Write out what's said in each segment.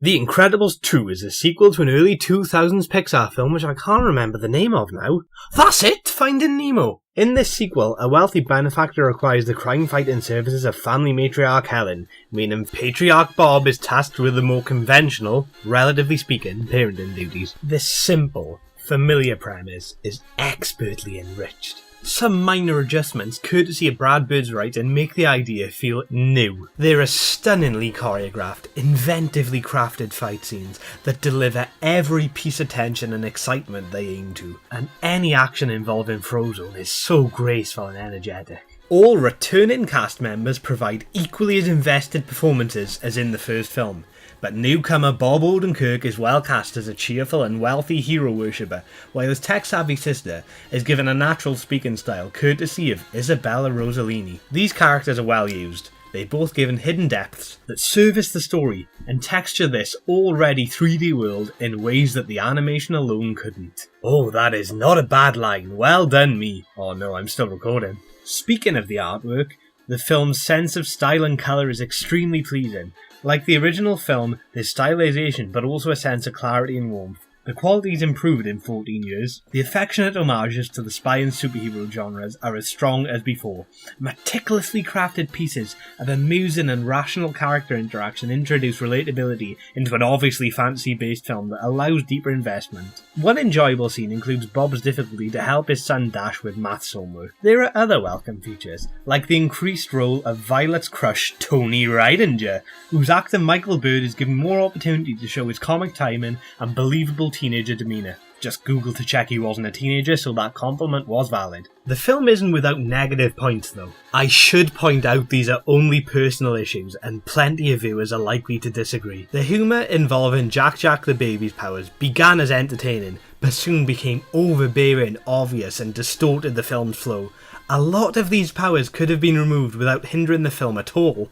The Incredibles 2 is a sequel to an early 2000s Pixar film which I can't remember the name of now. That's it! Finding Nemo! In this sequel, a wealthy benefactor acquires the crime-fighting services of family matriarch Helen, meaning Patriarch Bob is tasked with the more conventional, relatively speaking, parenting duties. This simple, familiar premise is expertly enriched. Some minor adjustments, courtesy of Brad Bird's writing, make the idea feel new. There are stunningly choreographed, inventively crafted fight scenes that deliver every piece of tension and excitement they aim to, and any action involving Frozone is so graceful and energetic. All returning cast members provide equally as invested performances as in the first film, but newcomer Bob Odenkirk is well cast as a cheerful and wealthy hero worshipper, while his tech-savvy sister is given a natural speaking style courtesy of Isabella Rosselini. These characters are well used. They're both given hidden depths that service the story and texture this already 3D world in ways that the animation alone couldn't. Oh, that is not a bad line. Well done, me. Oh no, I'm still recording. Speaking of the artwork, the film's sense of style and colour is extremely pleasing. Like the original film, there's stylization but also a sense of clarity and warmth. The quality's improved in 14 years. The affectionate homages to the spy and superhero genres are as strong as before. Meticulously crafted pieces of amusing and rational character interaction introduce relatability into an obviously fantasy-based film that allows deeper investment. One enjoyable scene includes Bob's difficulty to help his son Dash with maths homework. There are other welcome features, like the increased role of Violet's crush Tony Ridinger, whose actor Michael Bird is given more opportunity to show his comic timing and believable teenager demeanour. Just Google to check he wasn't a teenager, so that compliment was valid. The film isn't without negative points though. I should point out these are only personal issues, and plenty of viewers are likely to disagree. The humour involving Jack the Baby's powers began as entertaining, but soon became overbearing, obvious, and distorted the film's flow. A lot of these powers could have been removed without hindering the film at all.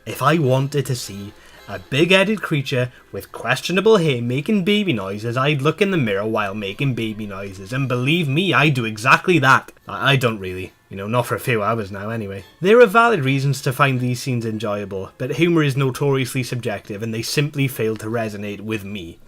If I wanted to see a big-headed creature with questionable hair making baby noises, I'd look in the mirror while making baby noises, and believe me, I do exactly that. I don't really. Not for a few hours now anyway. There are valid reasons to find these scenes enjoyable, but humour is notoriously subjective and they simply fail to resonate with me.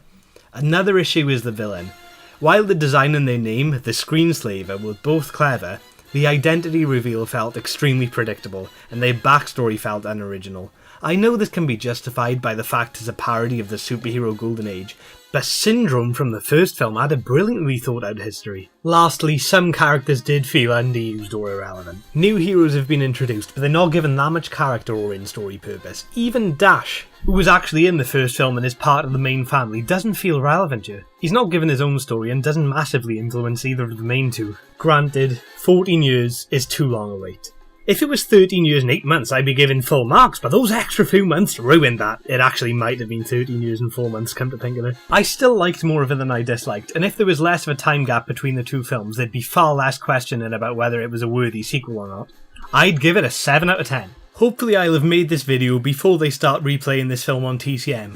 Another issue is the villain. While the design and their name, the Screenslaver, were both clever, the identity reveal felt extremely predictable, and their backstory felt unoriginal. I know this can be justified by the fact it's a parody of the superhero golden age, but Syndrome from the first film had a brilliantly thought out history. Lastly, some characters did feel underused or irrelevant. New heroes have been introduced, but they're not given that much character or in-story purpose. Even Dash, who was actually in the first film and is part of the main family, doesn't feel relevant here. He's not given his own story and doesn't massively influence either of the main two. Granted, 14 years is too long a wait. If it was 13 years and 8 months, I'd be giving full marks, but those extra few months ruined that. It actually might have been 13 years and 4 months, come to think of it. I still liked more of it than I disliked, and if there was less of a time gap between the two films, there'd be far less questioning about whether it was a worthy sequel or not. I'd give it a 7 out of 10. Hopefully I'll have made this video before they start replaying this film on TCM.